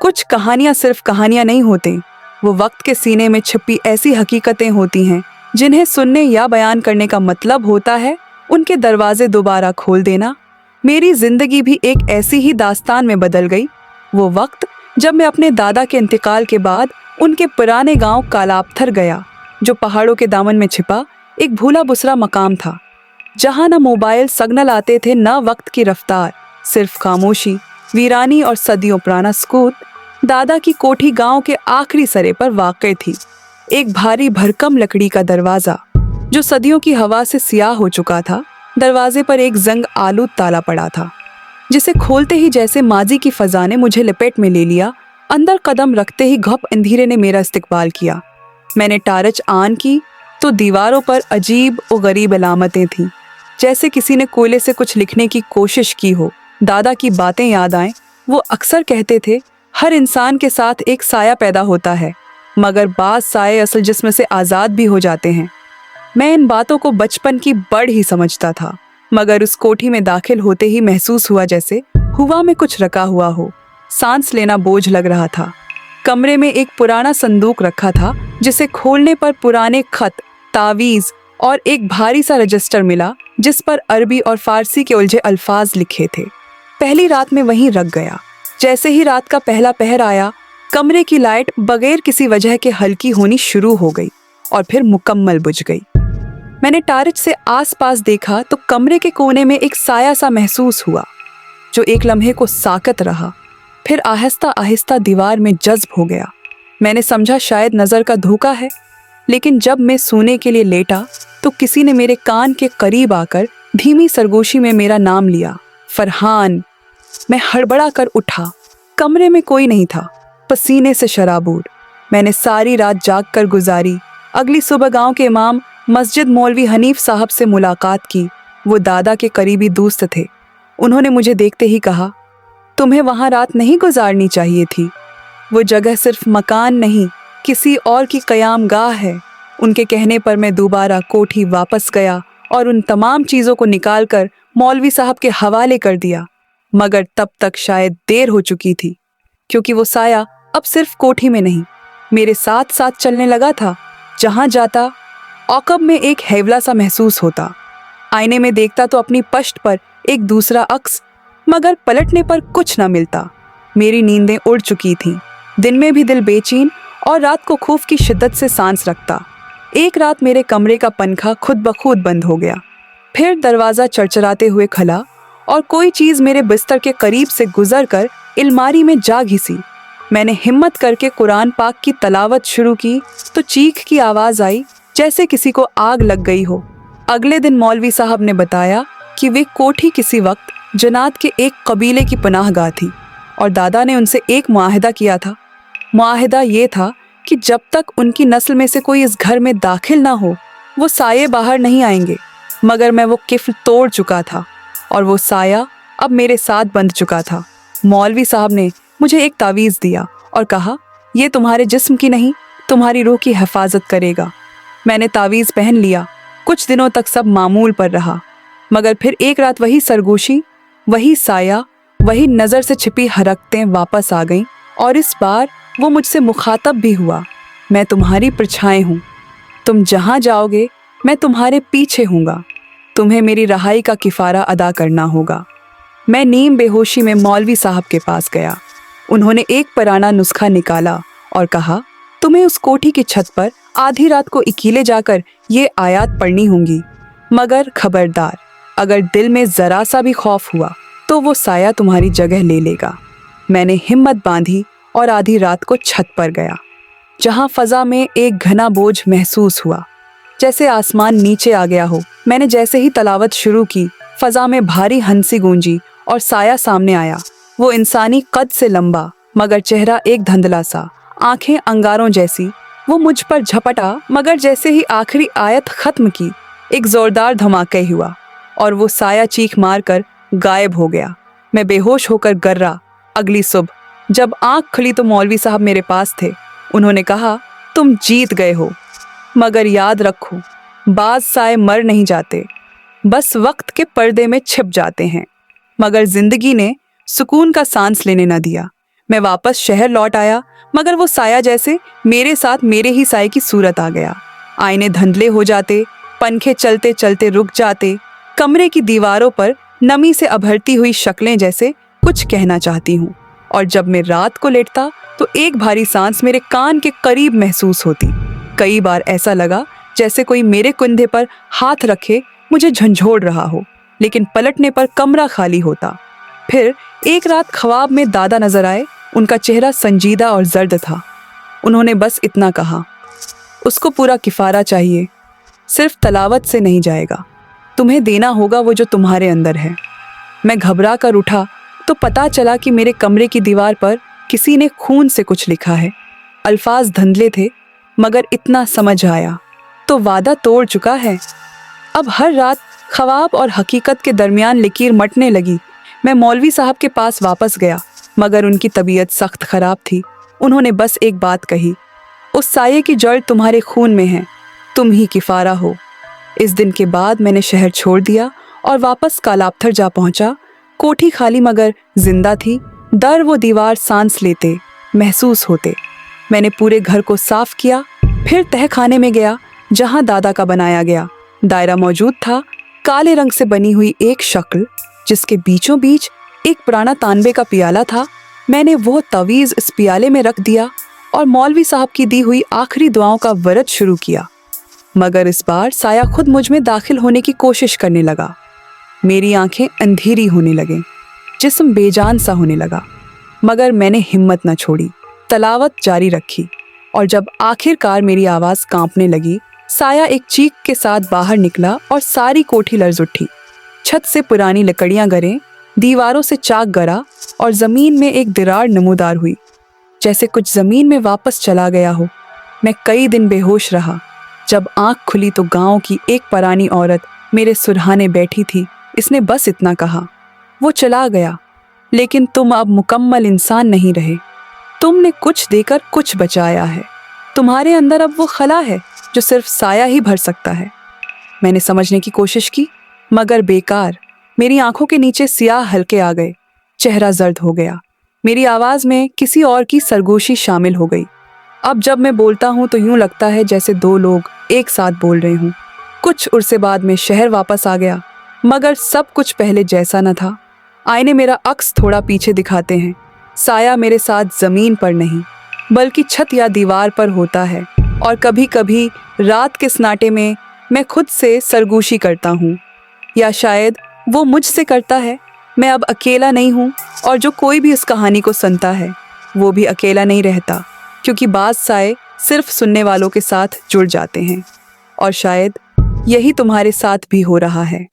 कुछ कहानियां सिर्फ कहानियां नहीं होती, वो वक्त के सीने में छिपी ऐसी हकीकतें होती हैं जिन्हें सुनने या बयान करने का मतलब होता है उनके दरवाजे दोबारा खोल देना। मेरी जिंदगी भी एक ऐसी ही दास्तान में बदल गई। वो वक्त जब मैं अपने दादा के इंतकाल के बाद उनके पुराने गांव कालापथर गया, जो पहाड़ों के दामन में छिपा एक भूला बुसरा मकाम था, जहां न मोबाइल सिग्नल आते थे, न वक्त की रफ्तार, सिर्फ खामोशी, वीरानी और सदियों पुराना सुकूत। दादा की कोठी गांव के आखिरी सरे पर वाक़ थी। एक भारी भरकम लकड़ी का दरवाजा जो सदियों की हवा से सियाह हो चुका था। दरवाजे पर एक जंग आलूद ताला पड़ा था, जिसे खोलते ही जैसे माजी की फजा ने मुझे लपेट में ले लिया। अंदर कदम रखते ही घप अंधेरे ने मेरा इस्तकबाल किया। मैंने टारच आन की तो दीवारों पर अजीब और गरीब अलामतें थीं, जैसे किसी ने कोयले से कुछ लिखने की कोशिश की हो। दादा की बातें याद आएं। वो अक्सर कहते थे, हर इंसान के साथ एक साया पैदा होता है, मगर बाज़ साए असल जिस्म से आज़ाद भी हो जाते हैं। मैं इन बातों को बचपन की बड़ ही समझता था, मगर उस कोठी में दाखिल होते ही महसूस हुआ जैसे हुआ में कुछ रखा हुआ हो। सांस लेना बोझ लग रहा था। कमरे में एक पुराना संदूक रखा था, जिसे खोलने पर पुराने खत, तावीज़ और एक भारी सा रजिस्टर मिला, जिस पर अरबी और फारसी के उलझे अल्फाज लिखे थे। पहली रात में वहीं रख गया। जैसे ही रात का पहला पहर आया, कमरे की लाइट बगैर किसी वजह के हल्की होनी शुरू हो गई और फिर मुकम्मल बुझ गई। मैंने टारच से आसपास देखा तो कमरे के कोने में एक साया सा महसूस हुआ, जो एक लम्हे को साकत रहा, फिर आहिस्ता आहिस्ता दीवार में जज्ब हो गया। मैंने समझा शायद नज़र का धोखा है, लेकिन जब मैं सोने के लिए लेटा तो किसी ने मेरे कान के करीब आकर धीमी सरगोशी में मेरा नाम लिया, फरहान। मैं हड़बड़ा कर उठा। कमरे में कोई नहीं था, पसीने से शराबूर। मैंने सारी रात जाग कर गुजारी। अगली सुबह गांव के इमाम मस्जिद मौलवी हनीफ साहब से मुलाकात की। वो दादा के करीबी दोस्त थे। उन्होंने मुझे देखते ही कहा, तुम्हें वहाँ रात नहीं गुजारनी चाहिए थी। वो जगह सिर्फ मकान नहीं, किसी और की क़याम गाह है। उनके कहने पर मैं दोबारा कोठी वापस गया और उन तमाम चीज़ों को निकाल कर मौलवी साहब के हवाले कर दिया, मगर तब तक शायद देर हो चुकी थी, क्योंकि वो साया अब सिर्फ कोठी में नहीं, मेरे साथ साथ चलने लगा था। जहाँ जाता औकब में एक हैवला सा महसूस होता। आईने में देखता तो अपनी पश्त पर एक दूसरा अक्स, मगर पलटने पर कुछ न मिलता। मेरी नींदें उड़ चुकी थीं। दिन में भी दिल बेचैन और रात को खौफ की शिद्दत से सांस रखता। एक रात मेरे कमरे का पंखा खुद ब खुद बंद हो गया। फिर दरवाज़ा चरचराते हुए खला और कोई चीज़ मेरे बिस्तर के करीब से गुजर कर अलमारी में जा घिसी। मैंने हिम्मत करके कुरान पाक की तलावत शुरू की तो चीख की आवाज़ आई, जैसे किसी को आग लग गई हो। अगले दिन मौलवी साहब ने बताया कि वे कोठी किसी वक्त जनात के एक कबीले की पनाहगाह थी और दादा ने उनसे एक मुआहदा किया था। मुआहदा ये था कि जब तक उनकी नस्ल में से कोई इस घर में दाखिल ना हो, वो साये बाहर नहीं आएंगे। मगर मैं वो किफ्ल तोड़ चुका था और वो साया अब मेरे साथ बंध चुका था। मौलवी साहब ने मुझे एक तावीज़ दिया और कहा, ये तुम्हारे जिस्म की नहीं, तुम्हारी रूह की हिफाजत करेगा। मैंने तावीज़ पहन लिया। कुछ दिनों तक सब मामूल पर रहा, मगर फिर एक रात वही सरगोशी, वही साया, वही नज़र से छिपी हरकतें वापस आ गईं और इस बार वो मुझसे मुखातब भी हुआ। मैं तुम्हारी परछाई हूँ, तुम जहाँ जाओगे मैं तुम्हारे पीछे हूँगा। तुम्हें मेरी रहाई का किफ़ारा अदा करना होगा। मैं नीम बेहोशी में मौलवी साहब के पास गया। उन्होंने एक पुराना नुस्खा निकाला और कहा, तुम्हें उस कोठी की छत पर आधी रात को अकेले जाकर ये आयत पढ़नी होंगी, मगर खबरदार, अगर दिल में ज़रा सा भी खौफ हुआ तो वो साया तुम्हारी जगह ले लेगा। मैंने हिम्मत बांधी और आधी रात को छत पर गया, जहाँ फ़ज़ा में एक घना बोझ महसूस हुआ, जैसे आसमान नीचे आ गया हो। मैंने जैसे ही तलावत शुरू की, फ़ज़ा में भारी हंसी गूंजी और साया सामने आया। वो इंसानी कद से लंबा, मगर चेहरा एक धुंधला सा, आंखें अंगारों जैसी। वो मुझ पर झपटा, मगर जैसे ही आखिरी आयत ख़त्म की, एक ज़ोरदार धमाका हुआ और वो साया चीख मार कर गायब हो गया। मैं बेहोश होकर गर्रा। अगली सुबह जब आँख खुली तो मौलवी साहब मेरे पास थे। उन्होंने कहा, तुम जीत गए हो, मगर याद रखो, बाज़ साए मर नहीं जाते, बस वक्त के पर्दे में छिप जाते हैं। मगर जिंदगी ने सुकून का सांस लेने न दिया। मैं वापस शहर लौट आया, मगर वो साया जैसे मेरे साथ मेरे ही साये की सूरत आ गया। आईने धुंधले हो जाते, पंखे चलते चलते रुक जाते, कमरे की दीवारों पर नमी से अभरती हुई शक्लें जैसे कुछ कहना चाहती हूँ। और जब मैं रात को लेटता तो एक भारी सांस मेरे कान के करीब महसूस होती। कई बार ऐसा लगा जैसे कोई मेरे कंधे पर हाथ रखे मुझे झंझोड़ रहा हो, लेकिन पलटने पर कमरा खाली होता। फिर एक रात ख्वाब में दादा नजर आए। उनका चेहरा संजीदा और जर्द था। उन्होंने बस इतना कहा, उसको पूरा किफारा चाहिए, सिर्फ तलावत से नहीं जाएगा, तुम्हें देना होगा वो जो तुम्हारे अंदर है। मैं घबरा कर उठा तो पता चला कि मेरे कमरे की दीवार पर किसी ने खून से कुछ लिखा है। अल्फाज धुंधले थे, मगर इतना समझ आया, तो वादा तोड़ चुका है। अब हर रात ख्वाब और हकीकत के दरमियान लकीर मटने लगी। मैं मौलवी साहब के पास वापस गया, मगर उनकी तबीयत सख्त खराब थी। उन्होंने बस एक बात कही, उस साये की जड़ तुम्हारे खून में है, तुम ही किफारा हो। इस दिन के बाद मैंने शहर छोड़ दिया और वापस कालापत्थर जा पहुंचा। कोठी खाली मगर जिंदा थी। दर वो दीवार सांस लेते महसूस होते। मैंने पूरे घर को साफ किया, फिर तहखाने में गया जहां दादा का बनाया गया दायरा मौजूद था। काले रंग से बनी हुई एक शक्ल जिसके बीचों बीच एक पुराना तांबे का पियाला था। मैंने वो तवीज़ इस पियाले में रख दिया और मौलवी साहब की दी हुई आखिरी दुआओं का व्रत शुरू किया। मगर इस बार साया खुद मुझ में दाखिल होने की कोशिश करने लगा। मेरी आंखें अंधेरी होने लगें, जिस्म बेजान सा होने लगा, मगर मैंने हिम्मत न छोड़ी, तलावत जारी रखी। और जब आखिरकार मेरी आवाज़ कांपने लगी, साया एक चीख के साथ बाहर निकला और सारी कोठी लर्ज उठी। छत से पुरानी लकड़ियां गिरे, दीवारों से चाक गरा और ज़मीन में एक दरार नमूदार हुई, जैसे कुछ ज़मीन में वापस चला गया हो। मैं कई दिन बेहोश रहा। जब आंख खुली तो गांव की एक पुरानी औरत मेरे सुरहाने बैठी थी। इसने बस इतना कहा, वो चला गया, लेकिन तुम अब मुकम्मल इंसान नहीं रहे। तुमने कुछ देकर कुछ बचाया है। तुम्हारे अंदर अब वो खला है जो सिर्फ साया ही भर सकता है। मैंने समझने की कोशिश की, मगर बेकार। मेरी आंखों के नीचे सियाह हल्के आ गए, चेहरा जर्द हो गया। मेरी आवाज़ में किसी और की सरगोशी शामिल हो गई। अब जब मैं बोलता हूँ तो यूं लगता है जैसे दो लोग एक साथ बोल रहे हूँ। कुछ उर्से बाद में शहर वापस आ गया, मगर सब कुछ पहले जैसा न था। आईने मेरा अक्स थोड़ा पीछे दिखाते हैं। साया मेरे साथ ज़मीन पर नहीं, बल्कि छत या दीवार पर होता है। और कभी कभी रात के सन्नाटे में मैं खुद से सरगोशी करता हूँ, या शायद वो मुझसे करता है। मैं अब अकेला नहीं हूँ, और जो कोई भी इस कहानी को सुनता है वो भी अकेला नहीं रहता, क्योंकि बाज़ साए सिर्फ सुनने वालों के साथ जुड़ जाते हैं। और शायद यही तुम्हारे साथ भी हो रहा है।